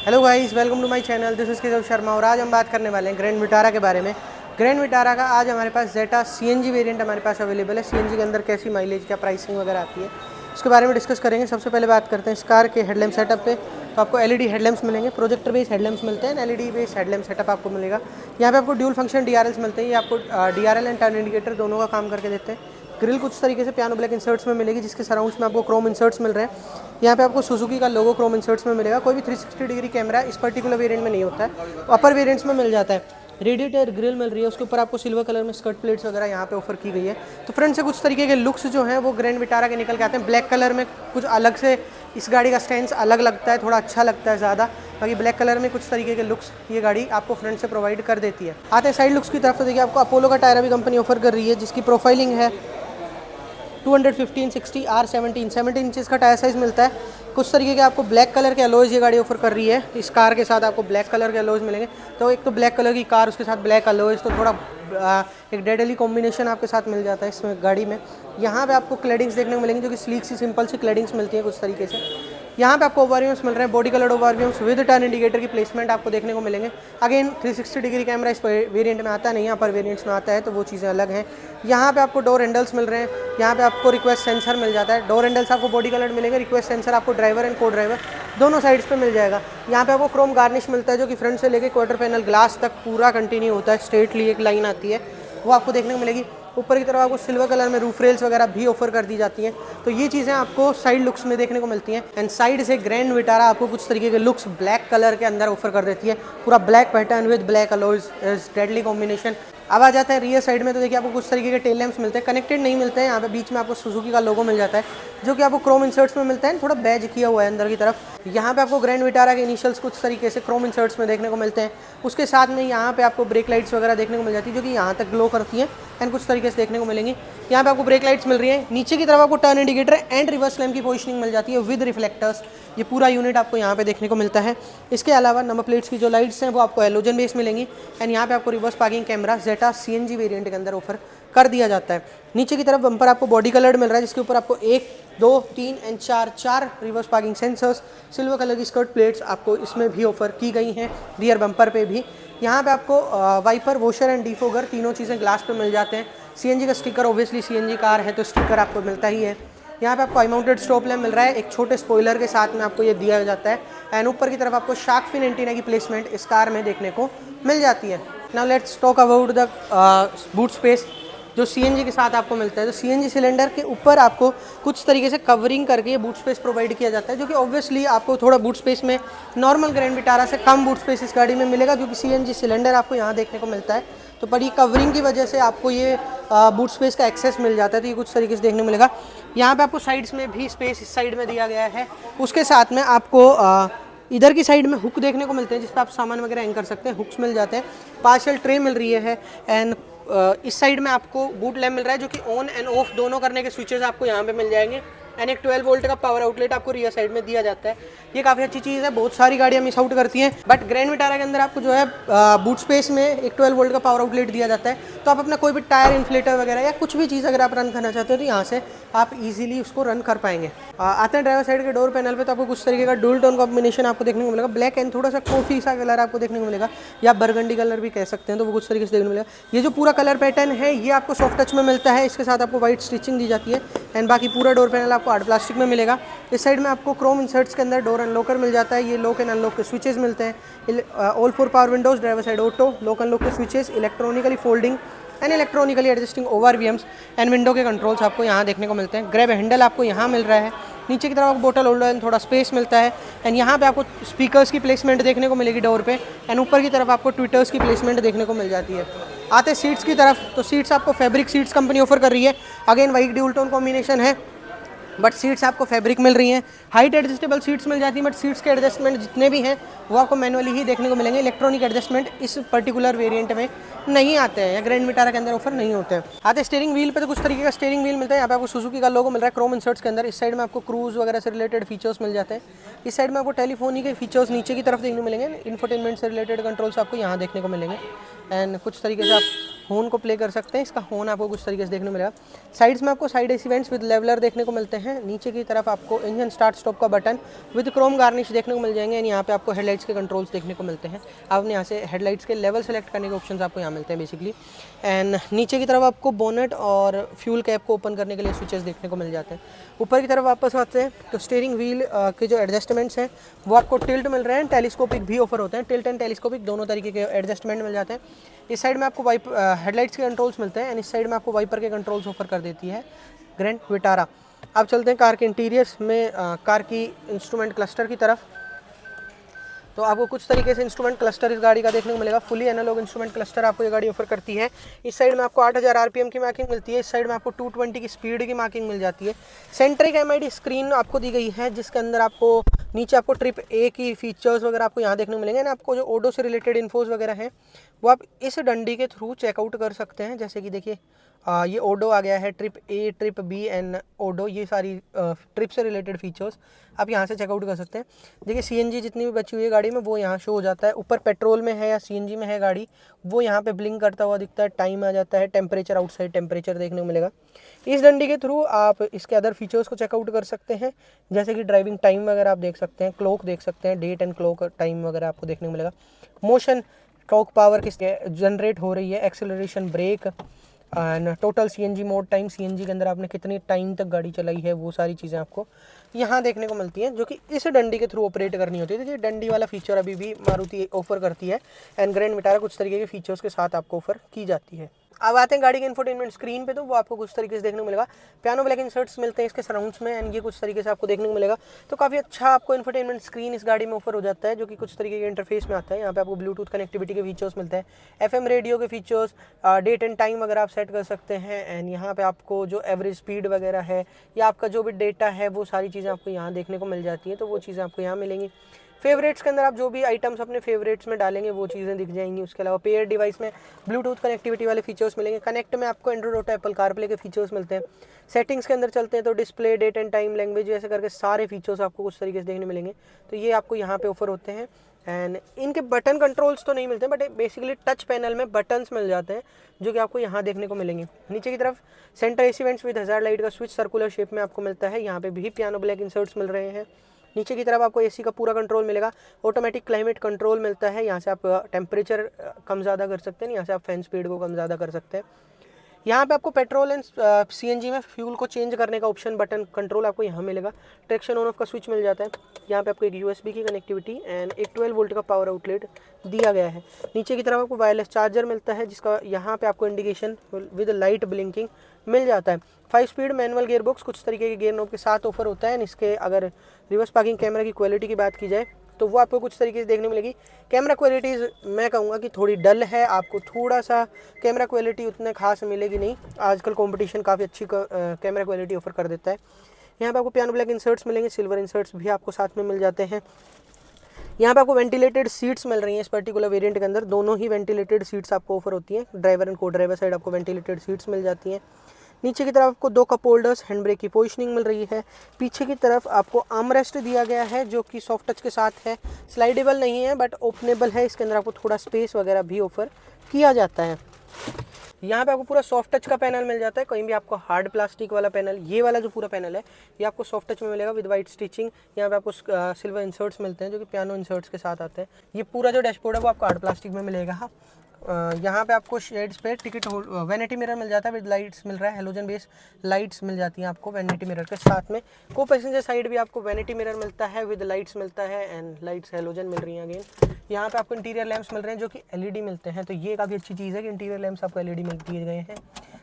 Hello guys, welcome to my channel. This is Keshav Sharma और आज हम बात करने वाले हैं ग्रैंड विटारा के बारे में। ग्रैंड विटारा का आज हमारे पास जेटा सीएनजी वेरिएंट हमारे पास अवेलेबल है। सीएनजी के अंदर कैसी माइलेज, क्या प्राइसिंग वगैरह आती है, उसके बारे में डिस्कस करेंगे। सबसे पहले बात करते हैं इस कार के हेडलैम्प सेटअप पे। तो आपको एलईडी हेडलैम्प्स मिलेंगे, प्रोजेक्टर बेस्ड हेडलैम्प्स मिलते हैं, एलईडी बेस्ड हेडलैम्प सेटअप आपको मिलेगा। यहाँ पे आपको ड्यूल फंक्शन डीआरएल्स मिलते हैं, ये आपको डीआरएल एंड टर्न इंडिकेटर दोनों का काम करके देते हैं। ग्रिल कुछ तरीके से पियानो ब्लैक इंसर्ट्स में मिलेगी, जिसके सराउंड्स में आपको क्रोम इंसर्ट्स मिल रहे हैं। यहाँ पे आपको सुजुकी का लोगो क्रोम इंसर्ट्स में मिलेगा। कोई भी 360 डिग्री कैमरा इस पर्टिकुलर वेरिएंट में नहीं होता है, तो अपर वेरिएंट्स में मिल जाता है। रेडिएटर ग्रिल मिल रही है, उसके ऊपर आपको सिल्वर कलर में स्कर्ट प्लेट्स वगैरह यहाँ पे ऑफर की गई है। तो फ्रंट से कुछ तरीके के लुक्स जो हैं वो ग्रैंड विटारा के निकल के आते हैं। ब्लैक कलर में कुछ अलग से इस गाड़ी का स्टैंड अलग लगता है, थोड़ा अच्छा लगता है ज़्यादा। बाकी ब्लैक कलर में कुछ तरीके के लुक्स ये गाड़ी आपको फ्रंट से प्रोवाइड कर देती है। आते हैं साइड लुक्स की तरफ। तो देखिए आपको अपोलो का टायर अभी कंपनी ऑफर कर रही है, जिसकी प्रोफाइलिंग है 215/60 R17 इंचेस का टायर साइज़ मिलता है। कुछ तरीके के आपको ब्लैक कलर के अलॉयज़ ये गाड़ी ऑफर कर रही है। इस कार के साथ आपको ब्लैक कलर के अलॉयज़ मिलेंगे। तो एक तो ब्लैक कलर की कार, उसके साथ ब्लैक अलॉयज़, तो थोड़ा एक डेडली कॉम्बिनेशन आपके साथ मिल जाता है इसमें गाड़ी में। यहाँ पे आपको क्लैडिंग्स देखने को मिलेंगी, जो कि स्लीक सी सिंपल सी क्लैडिंग्स मिलती है कुछ तरीके से। यहाँ पे आपको ओवरव्यूम्स मिल रहे हैं, body coloured ORVMs with turn indicator की प्लेसमेंट आपको देखने को मिलेंगे। अगेन 360 डिग्री कैमरा इस वेरिएंट में आता नहीं है, अपर वेरिएंट्स में आता है, तो वो चीज़ें अलग हैं। यहाँ पे आपको डोर हैंडल्स मिल रहे हैं, यहाँ पे आपको रिक्वेस्ट सेंसर मिल जाता है। डोर हैंडल्स आपको बॉडी कलर्ड मिलेंगे, रिक्वेस्ट सेंसर आपको ड्राइवर एंड को ड्राइवर दोनों साइड्स पे मिल जाएगा। यहाँ पे आपको क्रोम गार्निश मिलता है, जो कि फ्रंट से लेके क्वार्टर पैनल ग्लास तक पूरा कंटिन्यू होता है। स्ट्रेटली एक लाइन आती है, वो आपको देखने को मिलेगी। ऊपर की तरफ आपको सिल्वर कलर में रूफ रेल्स वगैरह भी ऑफर कर दी जाती हैं। तो ये चीज़ें आपको साइड लुक्स में देखने को मिलती हैं। एंड साइड से ग्रैंड विटारा आपको कुछ तरीके के लुक्स ब्लैक कलर के अंदर ऑफर कर देती है। पूरा black pattern with black alloys, deadly combination. अब आ जाता है रियर साइड में। तो देखिए आपको कुछ तरीके के टेल लैंप्स मिलते हैं, कनेक्टेड नहीं मिलते हैं। यहाँ पे बीच में आपको सुजुकी का लोगो मिल जाता है, जो कि आपको क्रोम इंसर्ट्स में मिलता है, थोड़ा बैज किया हुआ है अंदर की तरफ। यहाँ पे आपको ग्रैंड विटारा के इनिशियल्स कुछ तरीके से क्रोम इंसर्ट्स में देखने को मिलते हैं। उसके साथ में यहाँ पे आपको ब्रेक लाइट्स वगैरह देखने को मिल जाती है, जो कि यहाँ तक ग्लो करती हैं एंड कुछ तरीके से देखने को मिलेंगी। यहाँ पे आपको ब्रेक लाइट्स मिल रही है। नीचे की तरफ आपको turn indicator and reverse lamp की पोजिशनिंग मिल जाती है विद रिफ्लेक्टर्स। ये पूरा यूनिट आपको यहाँ पे देखने को मिलता है। इसके अलावा नंबर प्लेट्स की जो लाइट्स हैं वो आपको हैलोजन बेस मिलेंगी। एंड यहाँ पे आपको रिवर्स पार्किंग कैमरा जेटा सीएनजी वेरिएंट के अंदर ऑफर कर दिया जाता है। नीचे की तरफ बम्पर आपको बॉडी कलर्ड मिल रहा है, जिसके ऊपर आपको 1, 2, 3 and 4 reverse parking sensors, silver colour की स्कर्ट प्लेट्स आपको इसमें भी ऑफर की गई हैं, रियर बम्पर पे भी। यहाँ पे आपको वाइपर, वॉशर एंड डिफोगर तीनों चीज़ें ग्लास पे मिल जाते हैं। सीएनजी का स्टिकर, ऑब्वियसली सीएनजी कार है तो स्टिकर आपको मिलता ही है। यहाँ पे आपको आई माउंटेड स्टॉप लैम्प मिल रहा है, एक छोटे स्पॉइलर के साथ में आपको ये दिया जाता है। एंड ऊपर की तरफ आपको शार्क फिन एंटीना की प्लेसमेंट इस कार में देखने को मिल जाती है। Now let's talk about the boot space जो सीएनजी के साथ आपको मिलता है। तो सीएनजी सिलेंडर के ऊपर आपको कुछ तरीके से कवरिंग करके ये बूट स्पेस प्रोवाइड किया जाता है, जो कि ऑब्वियसली आपको थोड़ा बूट स्पेस में नॉर्मल ग्रैंड विटारा से कम बूट स्पेस इस गाड़ी में मिलेगा, क्योंकि सीएनजी सिलेंडर आपको यहाँ देखने को मिलता है। तो बड़ी कवरिंग की वजह से आपको ये बूट स्पेस का एक्सेस मिल जाता है। तो ये कुछ तरीके से देखने को मिलेगा। यहाँ पे आपको साइड्स में भी स्पेस इस साइड में दिया गया है। उसके साथ में आपको इधर की साइड में हुक देखने को मिलते हैं, जिस पर आप सामान वगैरह हैंग कर सकते हैं। हुक्स मिल जाते हैं, पार्शियल ट्रे मिल रही है। एंड इस साइड में आपको बूट लैम्प मिल रहा है, जो कि ऑन एंड ऑफ दोनों करने के स्विचेस आपको यहाँ पे मिल जाएंगे। एंड एक 12 वोल्ट का पावर आउटलेट आपको रियर साइड में दिया जाता है। ये काफ़ी अच्छी चीज़ है, बहुत सारी गाड़ियाँ मिस आउट करती हैं। बट ग्रैंड विटारा के अंदर आपको जो है बूट स्पेस में एक 12 वोल्ट का पावर आउटलेट दिया जाता है। तो आप अपना कोई भी टायर इन्फ्लेटर वगैरह या कुछ भी चीज़ अगर आप रन करना चाहते हो तो यहाँ से आप इजीली उसको रन कर पाएंगे। आते हैं ड्राइवर साइड के डोर पैनल पे। तो आपको कुछ तरीके का डुअल टोन कॉम्बिनेशन आपको देखने को मिलेगा। ब्लैक एंड थोड़ा सा कॉफी सा कलर आपको देखने को मिलेगा, या बरगंडी कलर भी कह सकते हैं, तो वो कुछ तरीके से देखने को मिलेगा। ये जो पूरा कलर पैटर्न है ये आपको सॉफ्ट टच में मिलता है, इसके साथ आपको व्हाइट स्टिचिंग दी जाती है। एंड बाकी पूरा डोर पैनल आपको हार्ड प्लास्टिक में मिलेगा। इस साइड में आपको क्रोम इंसर्ट्स के अंदर डोर अनलॉकर मिल जाता है। ये लॉक एंड अनलॉक के स्विचेस मिलते हैं। All 4 power windows, driver side auto, lock unlock के switches, electronically folding and electronically adjusting ORVMs and window के कंट्रोल्स आपको यहाँ देखने को मिलते हैं। ग्रैब हैंडल आपको यहाँ मिल रहा है। नीचे की तरफ आपको बोतल होल्डर एंड थोड़ा स्पेस मिलता है। एंड यहाँ पे आपको स्पीकर्स की प्लेसमेंट देखने को मिलेगी डोर पे। एंड ऊपर की तरफ आपको ट्विटर्स की प्लेसमेंट देखने को मिल जाती है। आते सीट्स की तरफ। तो सीट्स आपको फैब्रिक सीट्स कंपनी ऑफर कर रही है। Again white dual tone combination है, बट सीट्स आपको फैब्रिक मिल रही हैं। हाइट एडजस्टेबल सीट्स मिल जाती हैं, बट सीट्स के एडजस्टमेंट जितने भी हैं वो आपको मैनुअली ही देखने को मिलेंगे। इलेक्ट्रॉनिक एडजस्टमेंट इस पर्टिकुलर वेरिएंट में नहीं आते हैं, या ग्रैंड विटारा के अंदर ऑफर नहीं होते हैं। आते स्टीयरिंग व्हील पे। तो कुछ तरीके का स्टीयरिंग व्हील मिलता है। यहाँ पे आपको सुजुकी का लोगो मिल रहा है क्रोम इंसर्ट्स के अंदर। इस साइड में आपको क्रूज वगैरह से रिलेटेड फीचर्स मिल जाते हैं। इस साइड में आपको टेलीफोनी के फीचर्स नीचे की तरफ देखने को मिलेंगे। इंफोटेनमेंट से रिलेटेड कंट्रोल्स आपको यहाँ देखने को मिलेंगे। एंड कुछ तरीके से आप हॉर्न को प्ले कर सकते हैं। इसका हॉर्न आपको कुछ तरीके से देखने को मिलेगा। साइड्स में आपको side AC vents with leveller देखने को मिलते हैं। नीचे की तरफ आपको इंजन स्टार्ट स्टॉप का बटन विद क्रोम गार्निश देखने को मिल जाएंगे। एंड यहाँ पे आपको हेडलाइट्स के कंट्रोल्स देखने को मिलते हैं। आपने यहाँ से हेडलाइट्स के लेवल सेलेक्ट करने के ऑप्शन आपको यहाँ मिलते हैं बेसिकली। एंड नीचे की तरफ आपको बोनेट और फ्यूल कैप को ओपन करने के लिए स्विचेस देखने को मिल जाते हैं। ऊपर की तरफ वापस आते हैं तो स्टीयरिंग व्हील के जो एडजस्टमेंट्स हैं वो आपको टिल्ट मिल रहे हैं। टेलीस्कोपिक भी ऑफर होते हैं। टिल्ट एंड टेलीस्कोपिक दोनों तरीके के एडजस्टमेंट मिल जाते हैं। इस साइड में आपको हेडलाइट्स के कंट्रोल्स मिलते हैं एंड इस साइड में आपको वाइपर के कंट्रोल्स ऑफर कर देती है ग्रैंड विटारा। अब चलते हैं कार के इंटीरियर्स में, कार की इंस्ट्रूमेंट क्लस्टर की तरफ। तो आपको कुछ तरीके से इंस्ट्रूमेंट क्लस्टर इस गाड़ी का देखने को मिलेगा। फुली एनालॉग इंस्ट्रूमेंट क्लस्टर आपको ये गाड़ी ऑफर करती है। इस साइड में आपको 8000 आरपीएम की मार्किंग मिलती है। इस साइड में आपको 220 की स्पीड की मार्किंग मिल जाती है। सेंट्रिक एमआईडी स्क्रीन आपको दी गई है जिसके अंदर आपको नीचे आपको ट्रिप ए की फीचर्स वगैरह आपको यहाँ देखने को मिलेंगे। आपको जो ओडो से रिलेटेड इन्फोज वगैरह हैं वो आप इस डंडी के थ्रू चेकआउट कर सकते हैं। जैसे कि देखिए ये ओडो आ गया है, trip A, trip B and odo, ये सारी ट्रिप से रिलेटेड फीचर्स आप यहाँ से चेकआउट कर सकते हैं। देखिए सीएनजी जितनी भी बची हुई है गाड़ी में वो यहाँ शो हो जाता है। ऊपर पेट्रोल में है या सीएनजी में है गाड़ी वो यहाँ पे ब्लिंक करता हुआ दिखता है। टाइम आ जाता है, टेम्परेचर, आउटसाइड टेम्परेचर देखने को मिलेगा। इस डंडी के थ्रू आप इसके अदर फीचर्स को चेकआउट कर सकते हैं जैसे कि ड्राइविंग टाइम वगैरह आप देख सकते हैं, क्लॉक देख सकते हैं, डेट एंड क्लॉक टाइम वगैरह आपको देखने को मिलेगा। मोशन टॉर्क पावर किस जनरेट हो रही है, acceleration, brake and total CNG mode time, CNG के अंदर आपने कितनी टाइम तक गाड़ी चलाई है, वो सारी चीज़ें आपको यहाँ देखने को मिलती हैं जो कि इस डंडी के थ्रू ऑपरेट करनी होती है। तो ये डंडी वाला फीचर अभी भी मारुति ऑफर करती है एंड ग्रैंड विटारा कुछ तरीके के फीचर्स के साथ आपको ऑफर की जाती है। अब आते हैं गाड़ी के इंफोटेनमेंट स्क्रीन पे, तो वो आपको कुछ तरीके से देखने को मिलेगा। पियानो ब्लैक इंसर्ट्स मिलते हैं इसके सराउंड्स में एंड ये कुछ तरीके से आपको देखने को मिलेगा। तो काफ़ी अच्छा आपको इंफोटेनमेंट स्क्रीन इस गाड़ी में ऑफर हो जाता है जो कि कुछ तरीके के इंटरफेस में आता है। यहाँ पे आपको ब्लूटूथ कनेक्टिविटी के फीचर्स मिलते हैं, एफएम रेडियो के फीचर्स, डेट एंड टाइम वगैरह आप सेट कर सकते हैं। एंड यहाँ पे आपको जो एवरेज स्पीड वगैरह है या आपका जो भी डेटा है वो सारी चीज़ें आपको यहाँ देखने को मिल जाती हैं। तो वो चीज़ें आपको यहाँ मिलेंगी। फेवरेट्स के अंदर आप जो भी आइटम्स अपने फेवरेट्स में डालेंगे वो चीज़ें दिख जाएंगी। उसके अलावा पेयर डिवाइस में ब्लूटूथ कनेक्टिविटी वाले फीचर्स मिलेंगे। कनेक्ट में आपको एंड्रॉइड ऑटो, एप्पल कारप्ले के फीचर्स मिलते हैं। सेटिंग्स के अंदर चलते हैं तो display, date and time, language, ऐसे करके सारे फीचर्स आपको कुछ तरीके से देखने मिलेंगे। तो ये आपको यहाँ पे ऑफर होते हैं। एंड इनके बटन कंट्रोल्स तो नहीं मिलते बट बेसिकली टच पैनल में बटन्स मिल जाते हैं जो कि आपको यहाँ देखने को मिलेंगे। नीचे की तरफ centre AC vents with hazard light का स्विच सर्कुलर शेप में आपको मिलता है। यहाँ पे भी पियानो ब्लैक इंसर्ट्स मिल रहे हैं। नीचे की तरफ आपको एसी का पूरा कंट्रोल मिलेगा। ऑटोमेटिक क्लाइमेट कंट्रोल मिलता है। यहाँ से आप टेम्परेचर कम ज़्यादा कर सकते हैं, यहाँ से आप फैन स्पीड को कम ज़्यादा कर सकते हैं। यहाँ पे आपको पेट्रोल एंड सीएनजी में फ्यूल को चेंज करने का ऑप्शन बटन कंट्रोल आपको यहाँ मिलेगा। ट्रैक्शन ऑन ऑफ का स्विच मिल जाता है। यहाँ पे आपको एक यूएसबी की कनेक्टिविटी एंड एक 12 वोल्ट का पावर आउटलेट दिया गया है। नीचे की तरफ आपको वायरलेस चार्जर मिलता है जिसका यहाँ पे आपको इंडिकेशन विद लाइट ब्लिंकिंग मिल जाता है। 5 स्पीड मैनुअल गियर बॉक्स कुछ तरीके के गियर नॉब के साथ ऑफर होता है। इसके अगर रिवर्स पार्किंग कैमरा की क्वालिटी की बात की जाए तो वो आपको कुछ तरीके से देखने मिलेगी। कैमरा क्वालिटी मैं कहूँगा कि थोड़ी डल है, आपको थोड़ा सा कैमरा क्वालिटी उतने खास मिलेगी नहीं। आजकल कंपटीशन काफ़ी अच्छी कैमरा क्वालिटी ऑफर कर देता है। यहाँ पे आपको पियानो ब्लैक इंसर्ट्स मिलेंगे, सिल्वर इंसर्ट्स भी आपको साथ में मिल जाते हैं। यहाँ पे आपको वेंटिलेटेड सीट्स मिल रही हैं इस पर्टिकुलर वेरिएंट के अंदर। दोनों ही वेंटिलेटेड सीट्स आपको ऑफर होती हैं। ड्राइवर एंड को ड्राइवर साइड आपको वेंटिलेटेड सीट्स मिल जाती हैं। नीचे की तरफ आपको 2 कप होल्डर्स, हैंड ब्रेक की पोजिशनिंग मिल रही है। पीछे की तरफ आपको आर्मरेस्ट दिया गया है जो कि सॉफ्ट टच के साथ है। स्लाइडेबल नहीं है बट ओपनेबल है। इसके अंदर आपको थोड़ा स्पेस वगैरह भी ऑफर किया जाता है। यहाँ पे आपको पूरा सॉफ्ट टच का पैनल मिल जाता है। कहीं भी आपको हार्ड प्लास्टिक वाला पैनल, ये वाला जो पूरा पैनल है ये आपको सॉफ्ट टच में मिलेगा विद वाइट स्टिचिंग। यहाँ पे आपको सिल्वर इंसर्ट्स मिलते हैं जो कि पियानो इंसर्ट्स के साथ आते हैं। ये पूरा जो डैशबोर्ड है वो आपको हार्ड प्लास्टिक में मिलेगा। यहाँ पे आपको शेड्स पे टिकट वैनिटी मिरर मिल जाता है विद लाइट्स मिल रहा है। हेलोजन बेस लाइट्स मिल जाती हैं आपको वैनिटी मिरर के साथ में। को पैसेंजर साइड भी आपको वैनिटी मिरर मिलता है विद लाइट्स मिलता है एंड लाइट्स हेलोजन मिल रही हैं अगेन। यहाँ पे आपको इंटीरियर लैंप्स मिल रहे हैं जो कि एलईडी मिलते हैं। तो ये काफ़ी अच्छी चीज़ है कि इंटीरियर लैंप्स आपको एलईडी मिल दिए गए हैं।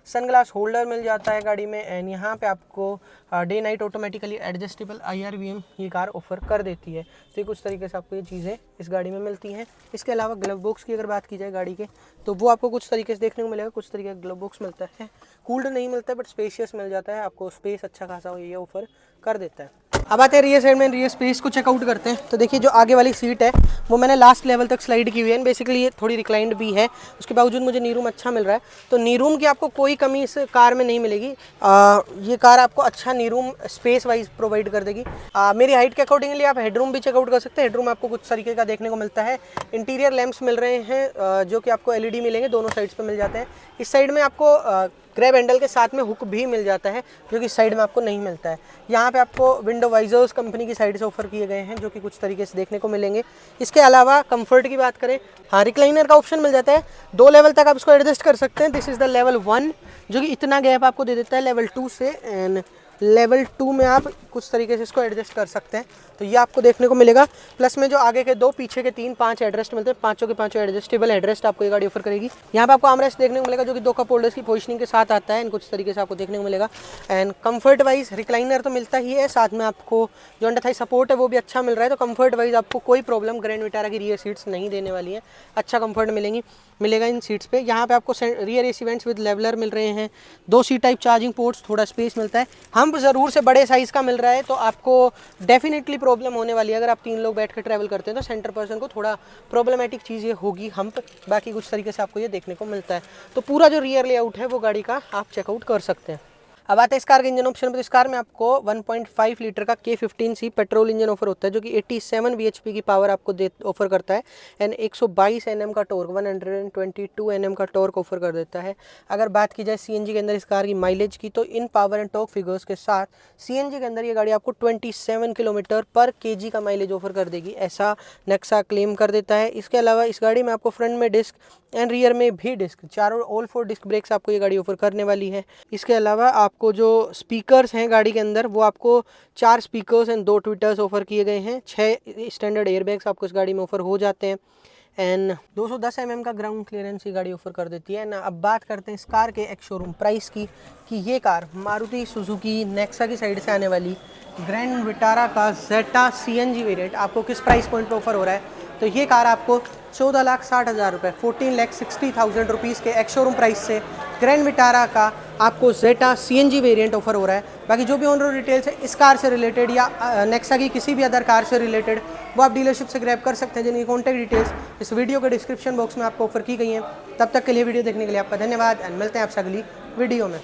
सनग्लास होल्डर मिल जाता है गाड़ी में एंड यहाँ पे आपको day night automatically adjustable IRVM ये कार ऑफर कर देती है। तो ये कुछ तरीके से आपको ये चीज़ें इस गाड़ी में मिलती हैं। इसके अलावा ग्लव बॉक्स की अगर बात की जाए गाड़ी के तो वो आपको कुछ तरीके से देखने को मिलेगा। कुछ तरीके का ग्लव बॉक्स मिलता है। कूल्ड नहीं मिलता है बट स्पेशियस मिल जाता है। आपको स्पेस अच्छा खासा ये ऑफर कर देता है। अब आते हैं रियर साइड में, रियर स्पेस को चेकआउट करते हैं। तो देखिए जो आगे वाली सीट है वो मैंने लास्ट लेवल तक स्लाइड की हुई है, बेसिकली ये थोड़ी रिक्लाइंड भी है, उसके बावजूद मुझे नी रूम अच्छा मिल रहा है। तो नी रूम की आपको कोई कमी इस कार में नहीं मिलेगी। ये कार आपको अच्छा नी रूम स्पेस वाइज प्रोवाइड कर देगी। मेरी हाइट के अकॉर्डिंगली आप हेडरूम भी चेकआउट कर सकते हैं। हेडरूम आपको कुछ तरीके का देखने को मिलता है। इंटीरियर लैंप्स मिल रहे हैं जो कि आपको LED मिलेंगे, दोनों साइड्स पे मिल जाते हैं। इस साइड में आपको ग्रैब हैंडल के साथ में हुक भी मिल जाता है, जो कि इस साइड में आपको नहीं मिलता है। यहाँ पे आपको विंडो वाइजर्स कंपनी की साइड से ऑफर किए गए हैं, जो कि कुछ तरीके से देखने को मिलेंगे। इसके अलावा कंफर्ट की बात करें, हाँ रिक्लाइनर का ऑप्शन मिल जाता है। 2 लेवल तक आप इसको एडजस्ट कर सकते हैं। दिस इज़ द लेवल 1, जो कि इतना गैप आपको दे देता है लेवल 2 से, एंड लेवल 2 में आप कुछ तरीके से इसको एडजस्ट कर सकते हैं। तो ये आपको देखने को मिलेगा। प्लस में जो आगे के 2, पीछे के 3, 5 हेडरेस्ट मिलते हैं, पांचों के पांचों एडजस्टेबल हेडरेस्ट आपको ये गाड़ी ऑफर करेगी। यहाँ पे आपको आर्मरेस्ट देखने को मिलेगा, जो कि 2 कप होल्डर्स की पोजिशनिंग के साथ आता है, एंड कुछ तरीके से आपको देखने को मिलेगा। एंड कंफर्ट वाइज रिक्लाइनर तो मिलता ही है, साथ में आपको जो अंडर थाई सपोर्ट है वो भी अच्छा मिल रहा है। तो कंफर्ट वाइज आपको कोई प्रॉब्लम ग्रैंड विटारा की रियर सीट्स नहीं देने वाली है, अच्छा कंफर्ट मिलेगा इन सीट्स पे। यहाँ पे आपको rear AC vents with leveler मिल रहे हैं, 2 C टाइप चार्जिंग पोर्ट्स, थोड़ा स्पेस मिलता है। हम ज़रूर से बड़े साइज़ का मिल रहा है, तो आपको डेफिनेटली प्रॉब्लम होने वाली है। अगर आप 3 लोग बैठ कर ट्रैवल करते हैं तो सेंटर पर्सन को थोड़ा प्रॉब्लमेटिक चीज़ ये होगी हम्प, बाकी कुछ तरीके से आपको ये देखने को मिलता है। तो पूरा जो रियर लेआउट है वो गाड़ी का आप चेकआउट कर सकते हैं। अब आते हैं इस कार के इंजन ऑप्शन पर। इस कार में आपको 1.5 लीटर का K15C पेट्रोल इंजन ऑफर होता है, जो कि 87 bhp की पावर आपको ऑफर करता है, एंड 122 Nm का टॉर्क, 122 Nm का टॉर्क ऑफर कर देता है। अगर बात की जाए CNG के अंदर इस कार की माइलेज की, तो इन पावर एंड टॉर्क फिगर्स के साथ CNG के अंदर ये गाड़ी आपको 27 किलोमीटर पर kg का माइलेज ऑफर कर देगी, ऐसा नेक्सा क्लेम कर देता है। इसके अलावा इस गाड़ी में आपको फ्रंट में डिस्क एंड रियर में भी डिस्क, चारों ऑल 4 डिस्क ब्रेक्स आपको ये गाड़ी ऑफर करने वाली है। इसके अलावा आपको जो स्पीकर्स हैं गाड़ी के अंदर, वो आपको 4 स्पीकर्स एंड 2 ट्विटर्स ऑफर किए गए हैं। 6 स्टैंडर्ड एयरबैग्स आपको इस गाड़ी में ऑफर हो जाते हैं, एंड 210 mm का ग्राउंड क्लियरेंस ये गाड़ी ऑफर कर देती है ना। अब बात करते हैं इस कार के एक शोरूम प्राइस की, कि ये कार मारुति सुजुकी नेक्सा की साइड से आने वाली ग्रैंड विटारा का जेटा CNG वेरिएंट आपको किस प्राइस पॉइंट पे ऑफर हो रहा है। तो ये कार आपको 14,60,000 रुपये, 14,60,000 रुपीज़ के एक्स शोरूम प्राइस से ग्रैंड विटारा का आपको जेटा CNG वेरिएंट ऑफर हो रहा है। बाकी जो भी ऑन रोड डिटेल्स है इस कार से रिलेटेड या नेक्सा की किसी भी अदर कार से रिलेटेड, वो आप डीलरशिप से ग्रैब कर सकते हैं, जिनकी कॉन्टैक्ट डिटेल्स इस वीडियो के डिस्क्रिप्शन बॉक्स में आपको ऑफर की गई हैं। तब तक के लिए वीडियो देखने के लिए आपका धन्यवाद, एंड मिलते हैं आपसे अगली वीडियो में।